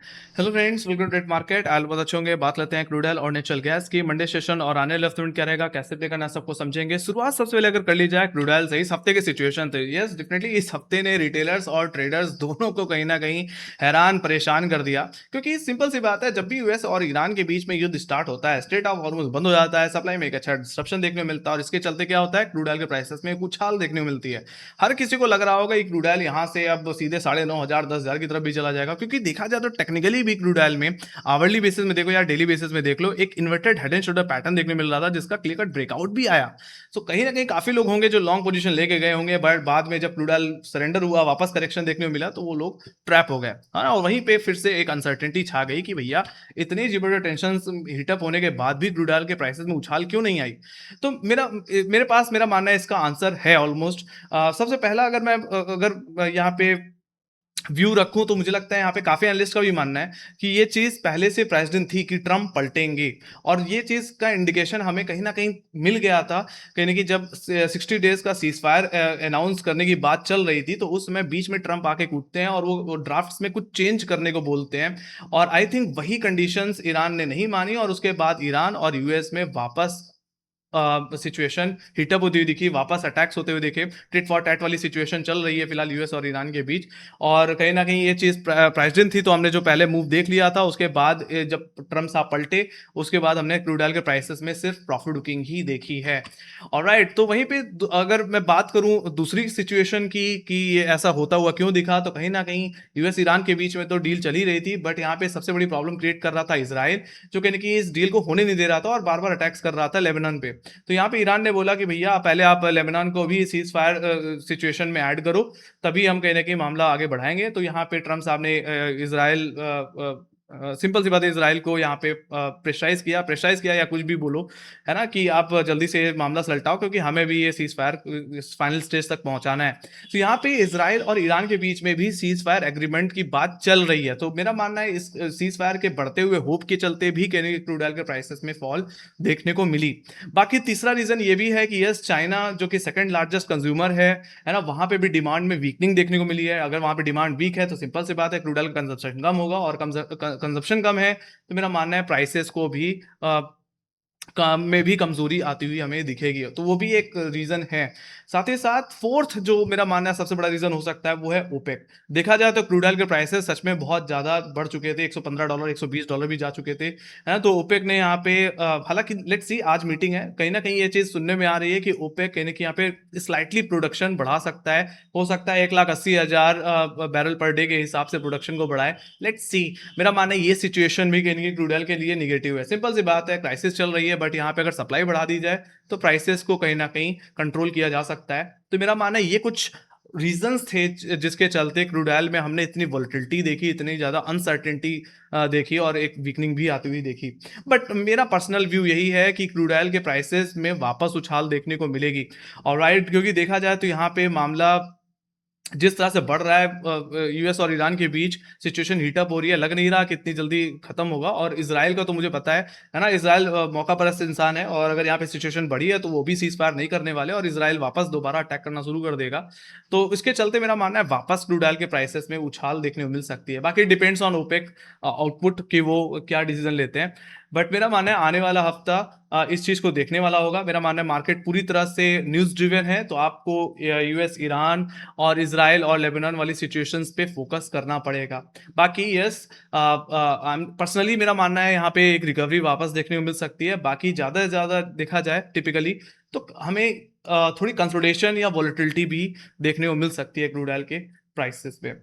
Hello friends, welcome to trade market. आज बहुत अच्छे होंगे। बात लेते हैं क्रूड ऑयल और नेचुरल गैस की मंडे सेशन और आने वाले हफ्ते में क्या रहेगा, कैसे प्ले करना, सबको समझेंगे। शुरुआत सबसे पहले अगर कर ली जाए क्रूड ऑयल से, इस हफ्ते की सिचुएशन थे। यस, डेफिनेटली इस हफ्ते ने रिटेलर्स और ट्रेडर्स दोनों को कहीं ना कहीं हैरान परेशान कर दिया, क्योंकि सिंपल सी बात है, जब भी यूएस और ईरान के बीच में युद्ध स्टार्ट होता है, स्ट्रेट ऑफ हॉर्मुज बंद हो जाता है, सप्लाई में एक अच्छा डिस्ट्रप्शन देखने को मिलता है और इसके चलते क्या होता है, क्रूड ऑयल के प्राइसेस में एक उछाल देखने को मिलती है। हर किसी को लग रहा होगा कि क्रूड ऑयल यहाँ से अब सीधे 9,500 10,000 की तरफ भी चला जाएगा, क्योंकि देखा जाए तो टेक्निकली भी क्रूड ऑयल में आवरली बेसिस में देखो या डेली बेसिस में देख लो, एक inverted head and shoulder pattern देखने मिल रहा था, जिसका क्लियर कट ब्रेकआउट भी आया। सो कहीं ना कहीं काफी लोग होंगे जो लॉन्ग पोजीशन लेके गए होंगे, बट बाद में जब क्रूड ऑयल सरेंडर हुआ, वापस करेक्शन देखने को मिला, तो वो लोग ट्रैप हो गए, है ना। और वहीं पे फिर से एक अनसर्टेनिटी छा गई कि भैया इतनी जिबर्टो टेंशन हिटअप होने के बाद भी क्रूड ऑयल के प्राइसेस में उछाल क्यों नहीं आई। तो मेरे पास मेरा मानना है, इसका आंसर है ऑलमोस्ट। सबसे पहला अगर मैं अगर यहाँ पे व्यू रखूं, तो मुझे लगता है यहाँ पे काफी एनालिस्ट का भी मानना है कि ये चीज पहले से प्राइस्ड इन थी कि ट्रम्प पलटेंगे। और ये चीज का इंडिकेशन हमें कहीं ना कहीं मिल गया था, कहीं ना कहीं जब 60 डेज का सीज फायर अनाउंस करने की बात चल रही थी, तो उस समय बीच में ट्रम्प आके कूदते हैं और वो ड्राफ्ट्स में कुछ चेंज करने को बोलते हैं। और आई थिंक वही कंडीशंस ईरान ने नहीं मानी, और उसके बाद ईरान और यूएस में वापस सिचुएशन हिटअप होती हुई दिखी, वापस अटैक्स होते हुए दिखे। टिट फॉर टैट वाली सिचुएशन चल रही है फिलहाल यूएस और ईरान के बीच। और कहीं ना कहीं ये चीज प्राइस्ड इन थी, तो हमने जो पहले मूव देख लिया था, उसके बाद जब ट्रम्प साहब पलटे, उसके बाद हमने क्रूड ऑयल के प्राइसेस में सिर्फ प्रॉफिट बुकिंग ही देखी है। ऑलराइट, तो वहीं पे अगर मैं बात करूं दूसरी सिचुएशन की कि ये ऐसा होता हुआ क्यों दिखा, तो कहीं ना कहीं यूएस ईरान के बीच में तो डील चली रही थी, बट यहाँ पे सबसे बड़ी प्रॉब्लम क्रिएट कर रहा था इसराइल, जो कहीं ना कहीं इस डील को होने नहीं दे रहा था और बार बार अटैक्स कर रहा था लेबनान पे। तो यहाँ पे ईरान ने बोला कि भैया पहले आप लेबनान को भी सीज फायर सिचुएशन में ऐड करो, तभी हम कहीं ना कहीं मामला आगे बढ़ाएंगे। तो यहाँ पे ट्रम्प साहब ने इसराइल सिंपल सी बात है, इसराइल को यहाँ पे प्रेशराइज किया या कुछ भी बोलो, है ना, कि आप जल्दी से मामला सलटाओ, क्योंकि हमें भी ये सीज फायर फाइनल स्टेज तक पहुंचाना है। तो यहाँ पे इसराइल और ईरान के बीच में भी सीज फायर एग्रीमेंट की बात चल रही है। तो मेरा मानना है इस सीज फायर के बढ़ते हुए होप के चलते भी क्रूड ऑयल के प्राइसेस में फॉल देखने को मिली। बाकी तीसरा रीजन ये भी है कि यस, चाइना जो कि सेकंड लार्जेस्ट कंज्यूमर है ना, वहां पे भी डिमांड में वीकनिंग देखने को मिली है। अगर वहां पे डिमांड वीक है, तो सिंपल सी बात है, क्रूड ऑयल कंजप्शन कम होगा, और कंजप्शन कम है, तो मेरा मानना है प्राइसेस को भी काम में भी कमजोरी आती हुई हमें दिखेगी। तो वो भी एक रीजन है। साथ ही साथ फोर्थ जो मेरा मानना है सबसे बड़ा रीजन हो सकता है, वो है ओपेक। देखा जाए तो क्रूड ऑयल के प्राइसेस सच में बहुत ज्यादा बढ़ चुके थे, $115 $120 भी जा चुके थे, है ना। तो ओपेक ने यहाँ पे हालांकि लेट्स सी, आज मीटिंग है, कहीं ना कहीं ये चीज सुनने में आ रही है कि ओपेक कहीं ना कहीं यहाँ पे स्लाइटली प्रोडक्शन बढ़ा सकता है। हो सकता है 1,80,000 बैरल पर डे के हिसाब से प्रोडक्शन को बढ़ाए। Let's see. मेरा मानना है ये सिचुएशन भी कहीं ना कहीं क्रूड ऑयल के लिए निगेटिव है। सिंपल सी बात है, क्राइसिस चल रही है, बट यहाँ पे अगर सप्लाई बढ़ा दी जाए, तो प्राइसेस को कहीं ना कहीं कंट्रोल किया जा सकता है। तो मेरा मानना है ये कुछ रीजंस थे जिसके चलते क्रूड ऑयल में हमने इतनी वोलेटिलिटी देखी, इतनी ज्यादा अनसर्टेनिटी देखी, और एक वीकनिंग भी आती हुई देखी। बट मेरा पर्सनल व्यू यही है कि क्रूड ऑयल के प्राइसेस में वापस उछाल देखने को मिलेगी। और राइट, क्योंकि देखा जाए तो यहाँ पे मामला जिस तरह से बढ़ रहा है, यूएस और ईरान के बीच सिचुएशन हीटअप हो रही है, लग नहीं रहा कि इतनी जल्दी खत्म होगा। और इसराइल का तो मुझे पता है ना, इसराइल मौका परस्त इंसान है, और अगर यहाँ पे सिचुएशन बढ़ी है, तो वो भी सीज फायर नहीं करने वाले, और इसराइल वापस दोबारा अटैक करना शुरू कर देगा। तो इसके चलते मेरा मानना है वापस क्रूड ऑयल के प्राइसेस में उछाल देखने को मिल सकती है। बाकी डिपेंड्स ऑन ओपेक आउटपुट कि वो क्या डिसीजन लेते हैं। बट मेरा मानना है आने वाला हफ्ता इस चीज को देखने वाला होगा। मेरा मानना है मार्केट पूरी तरह से न्यूज ड्रिवन है, तो आपको यूएस ईरान और इसराइल और लेबनान वाली सिचुएशंस पे फोकस करना पड़ेगा। बाकी यस, पर्सनली मेरा मानना है यहाँ पे एक रिकवरी वापस देखने को मिल सकती है। बाकी ज्यादा से ज्यादा देखा जाए टिपिकली, तो हमें थोड़ी कंसोलिडेशन या वॉलेटिलिटी भी देखने को मिल सकती है क्रूड ऑयल के प्राइसेस पे।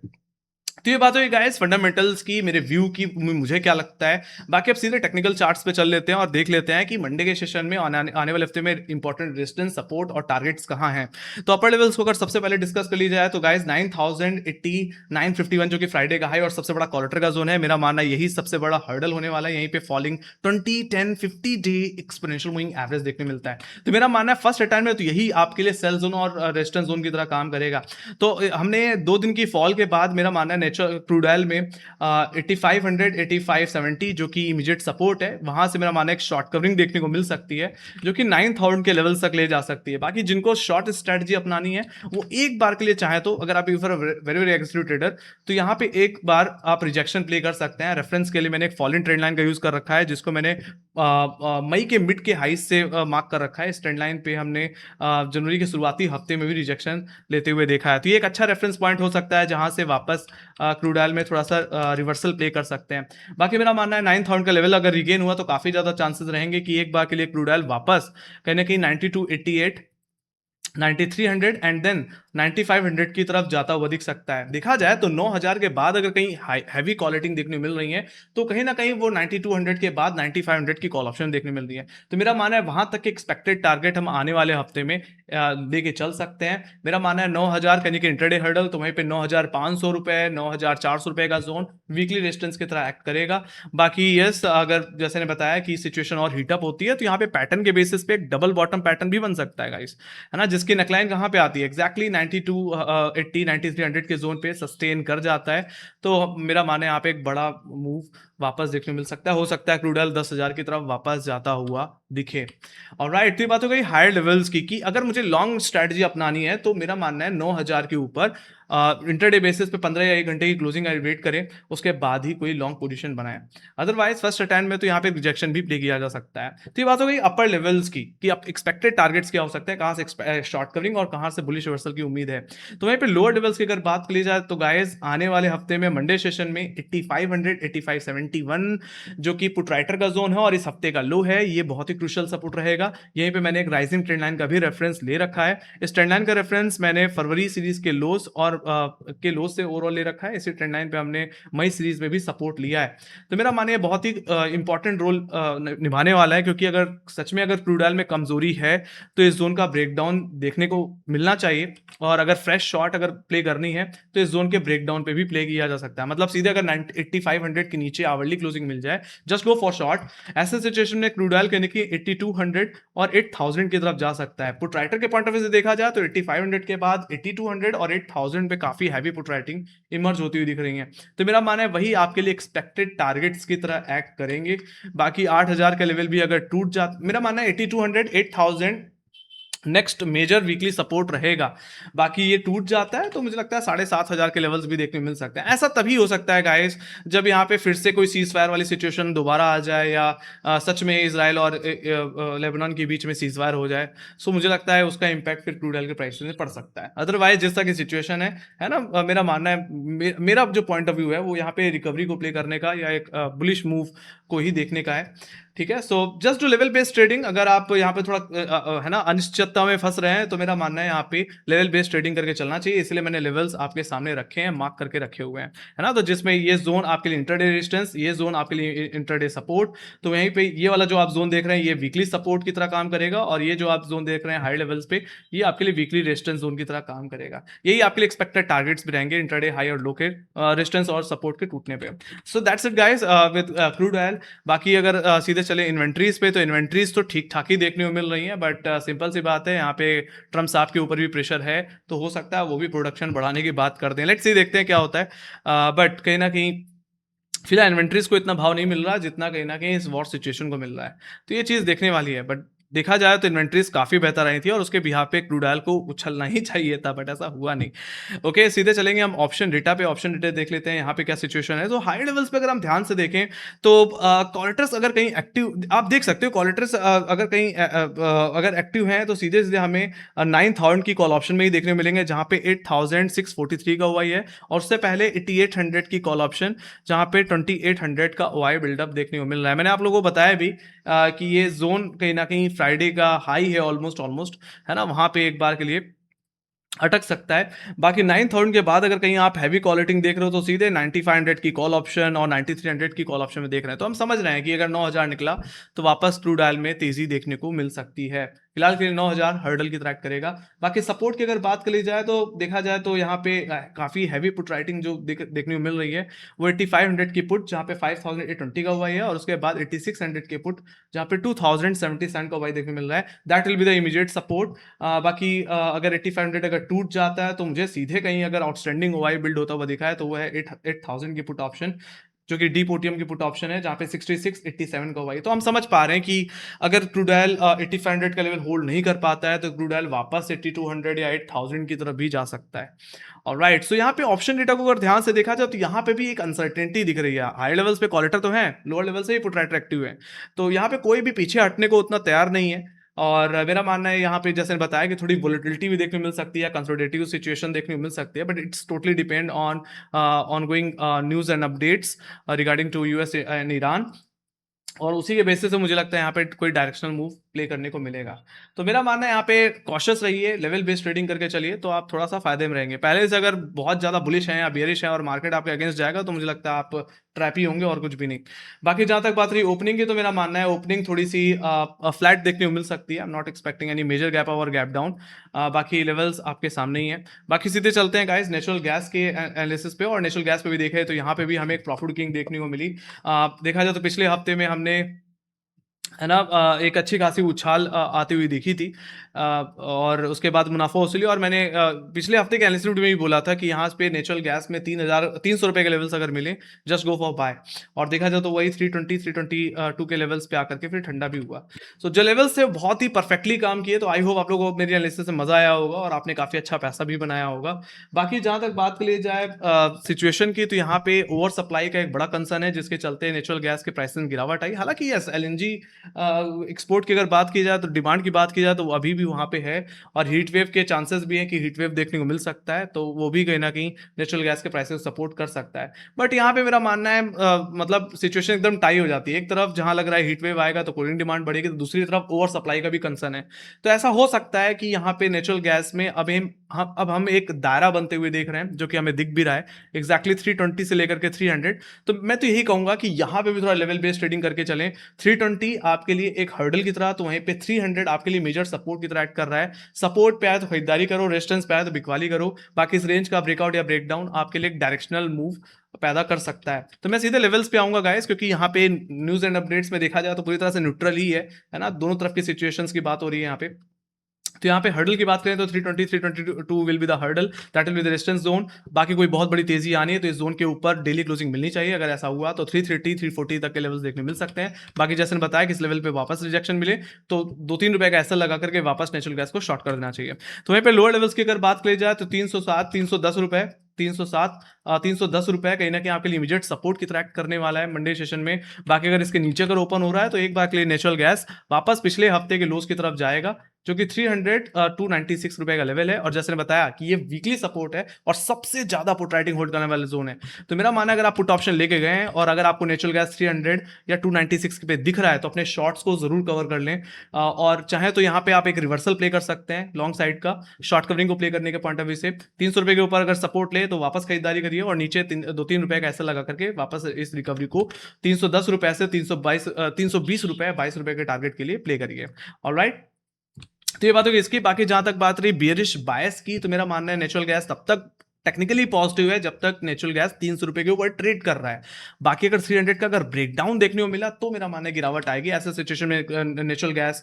तो ये बात हुई गाइस फंडामेंटल्स की, मेरे व्यू की, मुझे क्या लगता है। बाकी अब सीधे टेक्निकल चार्ट्स पे चल लेते हैं और देख लेते हैं कि मंडे के सेशन में आने वाले हफ्ते में इंपॉर्टेंट रेजिस्टेंस, सपोर्ट और टारगेट्स कहाँ हैं। तो अपर लेवल्स को अगर सबसे पहले डिस्कस कर ली जाए, तो गाइस 9,080 951 जो कि फ्राइडे का हाई और सबसे बड़ा कॉलेटर का जोन है। मेरा मानना है यही सबसे बड़ा हर्डल होने वाला है। यहीं पे falling 20 10 50 day exponential moving average देखने मिलता है। तो मेरा मानना है फर्स्ट रिटर्न में तो यही आपके लिए सेल जोन और रेजिस्टेंस जोन की तरह काम करेगा। तो हमने 2 दिन की फॉल के बाद मेरा मानना है नेचुरल क्रूड ऑयल में 8500 8570 जो कि इमीडिएट सपोर्ट है, वहां से मेरा मानना है एक शॉर्ट कवरिंग देखने को मिल सकती है जो कि 9000 के लेवल तक ले जा सकती है। बाकी जिनको शॉर्ट स्ट्रेटजी अपनानी है वो एक बार के लिए चाहे तो, अगर आप वेरी वेरी एग्रेसिव ट्रेडर, तो यहाँ पे एक बार आप रिजेक्शन प्ले कर सकते हैं। रेफरेंस के लिए मैंने एक फॉलिंग ट्रेंड लाइन का यूज कर रखा है जिसको मैंने मई के मिड के हाई से मार्क कर रखा है। इस ट्रेंड लाइन पे हमने जनवरी के शुरुआती हफ्ते में भी रिजेक्शन लेते हुए देखा है, तो ये एक अच्छा रेफरेंस पॉइंट हो सकता है जहां से वापस क्रूड ऑयल में थोड़ा सा रिवर्सल प्ले कर सकते हैं। बाकी मेरा मानना है 9000 का लेवल अगर रिगेन हुआ तो काफी ज्यादा चांसेस रहेंगे कि एक बार के लिए क्रूड ऑयल वापस कहीं ना कहीं 9288 9300 एंड देन 9500 की तरफ जाता हुआ दिख सकता है। देखा जाए तो 9000 के बाद अगर कहीं हैवी कॉलिंग देखने मिल रही है तो कहीं ना कहीं वो 9200 के बाद 9500 की कॉल ऑप्शन देखने मिल रही है। तो मेरा मानना है वहां तक एक्सपेक्टेड टारगेट हम आने वाले हफ्ते में लेके चल सकते हैं। मेरा मानना है 9000 कहीं के इंटरडे हर्डल, तो वहीं पे 9500 रुपए 9400 रुपए का जोन वीकली रेजिस्टेंस की तरह एक्ट करेगा। बाकी यस, अगर जैसे ने बताया कि सिचुएशन और हीटअप होती है तो यहाँ पे पैटर्न के बेसिस पे एक डबल बॉटम पैटर्न भी बन सकता है गाइस, है ना, जिसकी नेकलाइन कहाँ पे आती है एग्जैक्टली 9280 9300 के जोन पे सस्टेन कर जाता है। तो मेरा माने यहाँ पे एक बड़ा मूव वापस देखने मिल सकता है। हो सकता है क्रूड ऑयल 10,000 की तरफ वापस जाता हुआ दिखे। ऑलराइट, तो ये बात हो गई हायर लेवल्स की कि अगर मुझे लॉन्ग स्ट्रेटजी अपनानी है तो मेरा मानना है 9000 के ऊपर इंटरडे बेसिस पे 15 या 1 घंटे की क्लोजिंग वेट करें, उसके बाद ही कोई लॉन्ग पोजीशन बनाए। अदरवाइज फर्स्ट अटेम्प्ट में तो यहाँ पे रिजेक्शन भी प्ले किया जा सकता है। तो ये बात हो गई अपर लेवल्स की कि आप एक्सपेक्टेड टारगेट्स क्या हो सकते हैं, कहाँ से शॉर्ट कवरिंग और कहाँ से बुलिश रिवर्सल की उम्मीद है। तो वहीं पे लोअर लेवल्स की अगर बात की जाए तो गाइस आने वाले हफ्ते में मंडे सेशन में 8500 8571 जो कि पुट राइटर का जोन है और इस हफ्ते का लो है, ये बहुत ही क्रूशियल सपोर्ट रहेगा। यहीं पे मैंने एक राइजिंग ट्रेंड लाइन का भी रेफरेंस ले रखा है। इस ट्रेंड लाइन का रेफरेंस मैंने फरवरी सीरीज के लोस और के लोस से ओवरऑल ले रखा है। इसी ट्रेंड लाइन पे हमने मई सीरीज में भी सपोर्ट लिया है। तो मेरा मानिए बहुत ही इंपॉर्टेंट रोल निभाने वाला है, क्योंकि अगर सच में अगर क्रूड ऑयल में कमजोरी है तो इस जोन का ब्रेकडाउन देखने को मिलना चाहिए, और अगर फ्रेश शॉट अगर प्ले करनी है तो इस जोन के ब्रेकडाउन पे भी प्ले किया जा सकता है। मतलब सीधे अगर 8500 के नीचे आवरली क्लोजिंग मिल जाए, जस्ट गो फॉर शॉर्ट। ऐसे सिचुएशन में क्रूड ऑयल कहने की 8200 और 8000 की तरफ जा सकता है। पुट राइटर के पॉइंट ऑफ व्यू से देखा जाए तो 8500 के बाद 8200 और 8000 पे काफी हैवी पुट राइटिंग इमर्ज होती हुई दिख रही है। तो मेरा मानना है वही आपके लिए एक्सपेक्टेड टारगेट्स की तरह एक्ट करेंगे। बाकी 8000 का लेवल भी अगर टूट जाता, मेरा मानना है 8200 8000 नेक्स्ट मेजर वीकली सपोर्ट रहेगा। बाकी ये टूट जाता है तो मुझे लगता है 7500 के लेवल्स भी देखने मिल सकते हैं। ऐसा तभी हो सकता है गाइस जब यहाँ पे फिर से कोई सीज फायर वाली सिचुएशन दोबारा आ जाए, या सच में इजराइल और लेबनान के बीच में सीज फायर हो जाए। सो मुझे लगता है उसका इंपैक्ट फिर क्रूड ऑयल के प्राइस में पड़ सकता है। अदरवाइज जिस तरह की सिचुएशन है ना, मेरा मानना है मेरा जो पॉइंट ऑफ व्यू है वो यहाँ पे रिकवरी को प्ले करने का या एक बुलिश मूव को ही देखने का है। ठीक है, so just two level based trading. अगर आप यहाँ पे थोड़ा है ना अनिश्चितता में फंस रहे हैं तो मेरा मानना है यहाँ पे लेवल बेस्ड ट्रेडिंग करके चलना चाहिए। इसलिए मैंने लेवल्स आपके सामने रखे हैं, मार्क करके रखे हुए हैं, है ना। तो जिसमें ये जोन आपके लिए इंटरडे रेजिस्टेंस, ये जोन आपके लिए इंटरडे सपोर्ट। तो यहीं पे ये वाला जो आप जोन देख रहे हैं ये वीकली सपोर्ट की तरह काम करेगा, और ये जो आप जोन देख रहे हैं हाई लेवल्स पे ये आपके लिए वीकली रेजिस्टेंस जोन की तरह काम करेगा। यही आपके लिए एक्सपेक्टेड टारगेट्स भी रहेंगे इंटरडे हाई और लो के रेजिस्टेंस और सपोर्ट के टूटने पे। So that's it guys with crude oil. बाकी अगर सीधे चले इन्वेंट्रीज पे, तो इन्वेंट्रीज तो ठीक ठाक ही देखने को मिल रही है, बट सिंपल सी बात है यहाँ पे ट्रम्प साहब के ऊपर भी प्रेशर है, तो हो सकता है वो भी प्रोडक्शन बढ़ाने की बात कर दें। लेट्स सी, देखते हैं क्या होता है। बट कहीं ना कहीं फिलहाल इन्वेंट्रीज को इतना भाव नहीं मिल रहा जितना कहीं ना कहीं इस वॉर सिचुएशन को मिल रहा है। तो ये चीज़ देखने वाली है। बट देखा जाए तो इन्वेंट्रीज काफ़ी बेहतर आई थी और उसके बिहाफ पे क्रूड ऑयल को उछलना ही चाहिए था, बट ऐसा हुआ नहीं। ओके, सीधे चलेंगे हम ऑप्शन डेटा पे। ऑप्शन डेटा देख लेते हैं यहाँ पे क्या सिचुएशन है। तो हाई लेवल्स पे अगर हम ध्यान से देखें तो कॉलेटर्स अगर कहीं एक्टिव, आप देख सकते हो कॉलेटर्स अगर कहीं अगर एक्टिव हैं तो सीधे सीधे हमें 9000 की कॉल ऑप्शन में ही देखने मिलेंगे, जहाँ पे 8643 का हुआ है, और उससे पहले 8800 की कॉल ऑप्शन जहाँ पे 2800 का ओआई बिल्डअप देखने को मिल रहा है। मैंने आप लोगों को बताया भी कि ये जोन कहीं ना कहीं फ्राइडे का हाई है ऑलमोस्ट, है ना, वहां पे एक बार के लिए अटक सकता है। बाकी 9000 के बाद अगर कहीं आप हैवी कॉलिंग देख रहे हो तो सीधे 9500 की कॉल ऑप्शन और 9300 की कॉल ऑप्शन में देख रहे हैं। तो हम समझ रहे हैं कि अगर 9000 निकला तो वापस क्रूड ऑयल में तेजी देखने को मिल सकती है। फिलहाल के लिए 9000 हर्डल की ट्रैक करेगा। बाकी सपोर्ट की अगर बात करी जाए तो देखा जाए तो यहाँ पे काफी हैवी पुट राइटिंग जो देखने को मिल रही है वो 8500 की पुट जहाँ पे 5820 का हुआ है, और उसके बाद 8600 की पुट जहाँ पे 2077 का हुआ देखने को मिल रहा है। That will be the immediate support. बाकी अगर 8500 अगर टूट जाता है तो मुझे सीधे कहीं अगर आउटस्टैंडिंग ओवाई बिल्ड होता हुआ दिखा है तो वो है 8000 की पुट ऑप्शन, जो कि डीप ओटीएम की पुट ऑप्शन है जहां पे 6687 का हुआ है। तो हम समझ पा रहे हैं कि अगर क्रूडाइल 8500 का लेवल होल्ड नहीं कर पाता है तो क्रूडाइल वापस 8200 या 8000 की तरफ भी जा सकता है। ऑलराइट, सो यहाँ पे ऑप्शन डेटा को अगर ध्यान से देखा जाए तो यहाँ पे भी एक अनसर्टेनिटी दिख रही है। हाई लेवल्स पे कॉलेटर तो है, लोअर लेवल से ही पुट राइटर एक्टिव है, तो यहाँ पे कोई भी पीछे हटने को उतना तैयार नहीं है। और मेरा मानना है यहाँ पे जैसे बताया कि थोड़ी वोलेटिलिटी भी देखने को मिल सकती है, कंसोलिडेटिव सिचुएशन देखने को मिल सकती है, but it's totally depend on ongoing news and updates regarding to US and Iran, और उसी के बेसिस से मुझे लगता है यहाँ पे कोई डायरेक्शनल मूव प्ले करने को मिलेगा। तो मेरा मानना है यहाँ पे कॉशियस रहिए, लेवल बेस्ड ट्रेडिंग करके चलिए तो आप थोड़ा सा फायदे में रहेंगे। पहले से अगर बहुत ज्यादा बुलिश है या बियरिश है और मार्केट आपके अगेंस्ट जाएगा तो मुझे लगता है आप ट्रैप ही होंगे और कुछ भी नहीं। बाकी जहां तक बात रही ओपनिंग की, तो मेरा मानना है ओपनिंग थोड़ी सी फ्लैट देखने को मिल सकती है। I am not expecting any major gap up और गैप डाउन। बाकी लेवल्स आपके सामने ही है। बाकी सीधे चलते हैं गाइस नेचुरल गैस के एनालिसिस पे, और नेचुरल गैस पे भी देखे तो यहाँ पे भी हमें एक प्रॉफिट किंग देखने को मिली। देखा जाए तो पिछले हफ्ते में हमने है ना एक अच्छी खासी उछाल आती हुई दिखी थी, और उसके बाद मुनाफा वसूली। और मैंने पिछले हफ्ते के एनालिसिस में भी बोला था कि यहाँ पे नेचुरल गैस में 3,300 रुपए के लेवल्स अगर मिले जस्ट गो फॉर बाय, और देखा जाए तो वही 322 के लेवल्स पे आकर के फिर ठंडा भी हुआ। सो जो लेवल्स से बहुत ही परफेक्टली काम किए, तो आई होप आप लोगों को मेरी एनालिसिस से मजा आया होगा और आपने काफी अच्छा पैसा भी बनाया होगा। बाकी जहां तक बात कर ली जाए सिचुएशन की, तो यहाँ पे ओवर सप्लाई का एक बड़ा कंसर्न है जिसके चलते नेचुरल गैस के प्राइस में गिरावट आई। हालांकि यस एलएनजी एक्सपोर्ट की अगर बात की जाए तो डिमांड की बात की जाए तो वो अभी भी वहां पे है, और हीट वेव के चांसेस भी हैं कि हीट वेव देखने को मिल सकता है, तो वो भी कहीं ना कहीं नेचुरल गैस के प्राइसेस को सपोर्ट कर सकता है। बट यहाँ पे मेरा मानना है मतलब सिचुएशन एकदम टाई हो जाती है। एक तरफ जहां लग रहा है हीट वेव आएगा तो कूलिंग डिमांड बढ़ेगी, तो दूसरी तरफ ओवर सप्लाई का भी कंसर्न है। तो ऐसा हो सकता है कि यहाँ पे नेचुरल गैस में अब हम एक दायरा बनते हुए देख रहे हैं, जो कि हमें दिख भी रहा है एग्जैक्टली 320 से लेकर के 300। तो मैं तो यही कहूंगा कि यहाँ पे भी थोड़ा लेवल बेस्ड ट्रेडिंग करके चलें। 320 आपके लिए एक हर्डल की तरह, तो वहीं पे 300 आपके लिए मेजर सपोर्ट की तरह एक्ट कर रहा है। सपोर्ट पे आए तो खरीदारी करो, रेजिस्टेंस पे आए तो बिकवाली करो। बाकी इस रेंज का ब्रेकआउट या ब्रेकडाउन आपके लिए एक डायरेक्शनल मूव पैदा कर सकता है। तो मैं सीधे लेवल्स पे आऊंगा गाइस, क्योंकि यहाँ पे न्यूज एंड अपडेट्स में देखा जाए तो पूरी तरह से न्यूट्रल ही है ना, दोनों तरफ की सिचुएशंस की बात हो रही है यहाँ पे। तो यहाँ पे हर्डल की बात करें तो 320 322 will be the hurdle, that will be the resistance zone. बाकी कोई बहुत बड़ी तेजी आनी है तो इस जोन के ऊपर डेली क्लोजिंग मिलनी चाहिए। अगर ऐसा हुआ तो 330 340 तक के लेवल्स देखने मिल सकते हैं। बाकी जैसे बताया कि इस लेवल पे वापस रिजेक्शन मिले तो 2-3 रुपए का ऐसा लगा करके वापस नेचुरल गैस को शॉर्ट कर देना चाहिए। तो वहीं पे लोअर लेवल्स की अगर बात करी जाए तो 307 310 रुपए 307 310 रुपए कहीं ना कहीं आपके लिए इमीडिएट सपोर्ट की तरह एक्ट करने वाला है मंडे सेशन में। बाकी अगर इसके नीचे अगर ओपन हो रहा है तो एक बार के लिए नेचुरल गैस वापस पिछले हफ्ते के लोस की तरफ जाएगा, जो कि 296 रुपए का लेवल है। और जैसे ने बताया कि ये वीकली सपोर्ट है और सबसे ज्यादा पुट राइटिंग होल्ड करने वाला जोन है। तो मेरा मानना है अगर आप पुट ऑप्शन लेके गए हैं और अगर आपको नेचुरल गैस 300 या 296 पे दिख रहा है तो अपने शॉर्ट्स को जरूर कवर कर लें। और चाहे तो यहाँ पे आप एक रिवर्सल प्ले कर सकते हैं लॉन्ग साइड का, शॉर्ट कवरिंग को प्ले करने के पॉइंट ऑफ व्यू से। 300 रुपए के ऊपर अगर सपोर्ट ले तो वापस खरीदारी करिए, और नीचे 2-3 रुपए का ऐसा लगा करके वापस इस रिकवरी को 310 रुपए से 320 रुपए 22 रुपए के टारगेट के लिए प्ले करिए। ऑलराइट, तो ये बात होगी इसकी। बाकी जहां तक बात रही बियरिश बायस की, तो मेरा मानना है नेचुरल गैस तब तक टेक्निकली पॉजिटिव है जब तक नेचुरल गैस 300 रुपए के ऊपर ट्रेड कर रहा है। बाकी अगर 300 का अगर ब्रेकडाउन देखने को मिला तो मेरा मानना है गिरावट आएगी। ऐसे सिचुएशन में नेचुरल गैस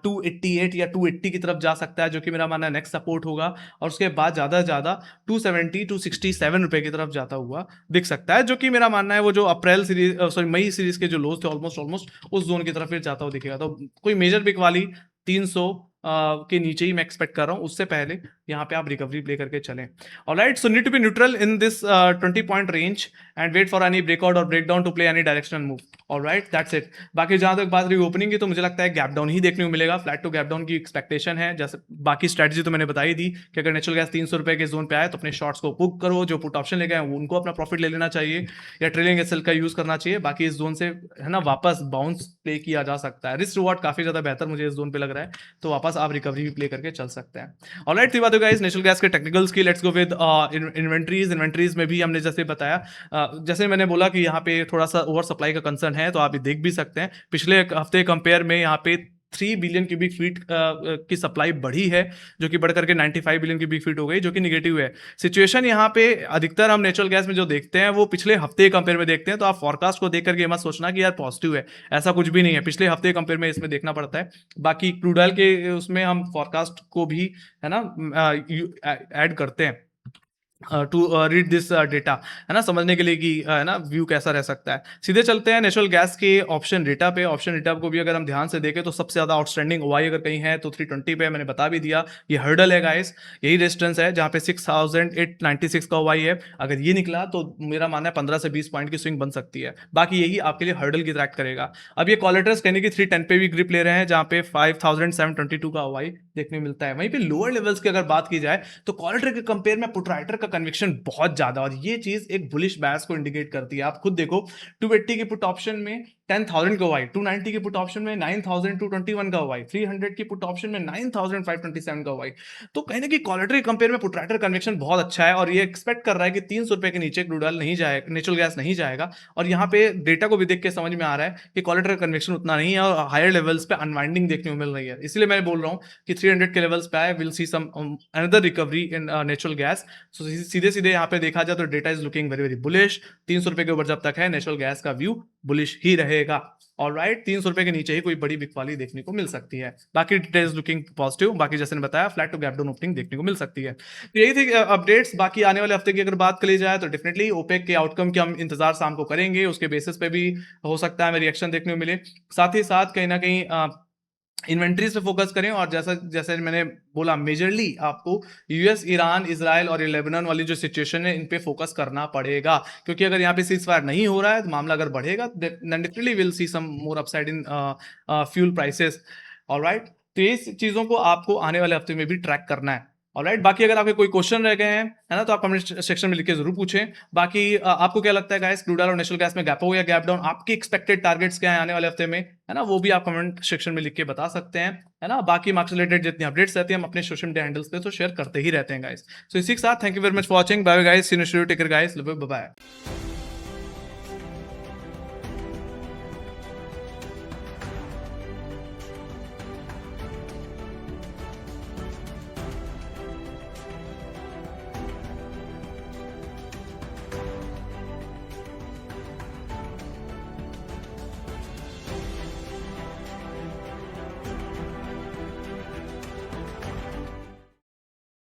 288 या 280 की तरफ जा सकता है, जो कि मेरा मानना है नेक्स्ट सपोर्ट होगा। और उसके बाद ज्यादा से ज्यादा 270 267 रुपए की तरफ जाता हुआ दिख सकता है, जो कि मेरा मानना है वो जो अप्रैल सीरीज सॉरी मई सीरीज के जो लोज थे ऑलमोस्ट उस जोन की तरफ फिर जाता हुआ दिखेगा। तो कोई मेजर बिक वाली 300 के नीचे ही मैं एक्सपेक्ट कर रहा हूं, उससे पहले यहाँ पे आप रिकवरी प्ले करके चलें। Alright, so need to be neutral in this 20 point range and wait for any breakout और breakdown to play any directional move. Alright, that's it. बाकी जहां तक बात रही ओपनिंग की, तो मुझे लगता है गैप डाउन ही देखने को मिलेगा, फ्लैट टू गैप डाउन की एक्सपेक्टेशन है। जैसे बाकी स्ट्रेटजी तो मैंने बताई दी कि अगर नेचुरल गैस 300 रुपए के जोन पे आए तो अपने शॉर्ट्स को बुक करो, जो पुट ऑप्शन लेके आए उनको अपना प्रॉफिट ले लेना चाहिए या ट्रेलिंग एसएल का यूज करना चाहिए। बाकी इस जोन से है ना वापस बाउंस प्ले किया जा सकता है। रिस्क रिवॉर्ड काफी ज्यादा बेहतर मुझे इस जोन पे लग रहा है, तो वापस आप रिकवरी भी प्ले करके चल सकते हैं। ऑलराइट, तो बात हो गाइस नेचुरल गैस के टेक्निकल्स की। लेट्स गो विद इन्वेंट्रीज में भी हमने जैसे बताया, जैसे मैंने बोला कि यहाँ पे थोड़ा सा ओवर सप्लाई का कंसर्न है, तो आप ये देख भी सकते हैं पिछले हफ्ते कंपेयर में यहाँ पे 3 बिलियन क्यूबिक फीट की सप्लाई बढ़ी है, जो कि बढ़ करके 95 बिलियन क्यूबिक फीट हो गई, जो कि नेगेटिव है। सिचुएशन यहाँ पे अधिकतर हम नेचुरल गैस में जो देखते हैं वो पिछले हफ्ते के कंपेयर में देखते हैं, तो आप फोरकास्ट को देख करके ये मत सोचना कि यार पॉजिटिव है, ऐसा कुछ भी नहीं है। पिछले हफ्ते के कंपेयर में इसमें देखना पड़ता है। बाकी क्रूड ऑयल के उसमें हम फोरकास्ट को भी है ना ऐड करते हैं टू रीड दिस डेटा, है ना, समझने के लिए कि है ना व्यू कैसा रह सकता है। सीधे चलते हैं नेचुरल गैस के ऑप्शन डेटा पे। ऑप्शन डेटा को भी अगर हम ध्यान से देखें तो सबसे ज्यादा आउटस्टैंडिंग ओआई अगर कहीं है तो 320 पे, मैंने बता भी दिया। ये हर्डल है गाइस, यही रेजिस्टेंस है जहां पे 6896 का ओआई है। अगर ये निकला तो मेरा मानना है 15 से 20 पॉइंट की स्विंग बन सकती है। बाकी यही आपके लिए हर्डल की ट्रैक करेगा। अब ये कॉलेटर्स कहने की 310 पे भी ग्रिप ले रहे हैं, जहां पे 5722 का ओआई देखने मिलता है। वहीं पे लोअर लेवल्स की अगर बात की जाए तो कॉलेटर के कंपेयर में पुटराइटर का कन्विक्शन बहुत ज्यादा, और ये चीज एक बुलिश बायस को इंडिकेट करती है। आप खुद देखो, 280 के पुट ऑप्शन में 10,000 का वाई, 290 के पुट ऑप्शन में 9,221 का वाई, 300 की पुट ऑप्शन में 9,527 का वाई। तो कहीं ना कहीं कॉलेटर के कंपेयर में पुटराइटर कन्विक्शन बहुत अच्छा है, और ये एक्सपेक्ट कर रहा है कि 300 रुपए के नीचे क्रूड ऑयल नहीं जाएगा, नेचुरल गैस नहीं जाएगा। और यहाँ पे डेटा को भी देख के समझ में आ रहा है कि कॉलेटर का कन्विक्शन उतना नहीं है, और हायर लेवल्स पे अनवाइंडिंग देखने को मिल रही है। इसलिए मैं बोल रहा हूँ कि 300 के लेवल्स पे आए, will see some another recovery in natural gas. So सीधे सीधे यहाँ पे देखा जाए तो data is looking very very bullish. 300 रुपए के ऊपर जब तक है, नेचुरल गैस का व्यू बुलिश ही रहेगा। ऑलराइट, 300 रुपए के नीचे ही कोई बड़ी बिकवाली देखने को मिल सकती है। बाकी डिटेल्स लुकिंग पॉजिटिव। बाकी जैसे मैंने बताया, flat to gap down opening देखने को मिल सकती है। तो यही थी अपडेट्स। बाकी आने वाले हफ्ते की अगर बात करी जाए तो डेफिनेटली ओपेक के आउटकम के हम इंतजार शाम को करेंगे, उसके बेसिस पे भी हो सकता है हमें रिएक्शन देखने को मिले। साथ ही साथ कहीं ना कहीं इन्वेंट्रीज पे फोकस करें, और जैसा जैसे मैंने बोला, मेजरली आपको यूएस, ईरान, इजराइल और लेबनान वाली जो सिचुएशन है इन पे फोकस करना पड़ेगा, क्योंकि अगर यहाँ पे सीज फायर नहीं हो रहा है तो मामला अगर बढ़ेगा, definitely will see some more upside in fuel prices. Alright, तो ये चीजों को आपको आने वाले हफ्ते में भी ट्रैक करना है। ऑलराइट, बाकी अगर आपके कोई क्वेश्चन रह गए हैं, है ना, तो आप कमेंट सेक्शन में लिख के जरूर पूछें। बाकी आपको क्या लगता है गाइस, क्रूड ऑयल और नेचुरल गैस में गैप हो या गैप डाउन, आपकी एक्सपेक्टेड टारगेट्स क्या है आने वाले हफ्ते में, है ना, वो भी आप कमेंट सेक्शन में लिख के बता सकते हैं, है ना। बाकी मार्क्स रिलेटेड जितनी अपडेट्स रहती हैं हम अपने सोशल मीडिया हैंडल्स पे तो शेयर करते ही रहते हैं गाइस। सो इसी के साथ thank you very much for watching. Bye guys, see you next video, take care guys, love you, bye bye.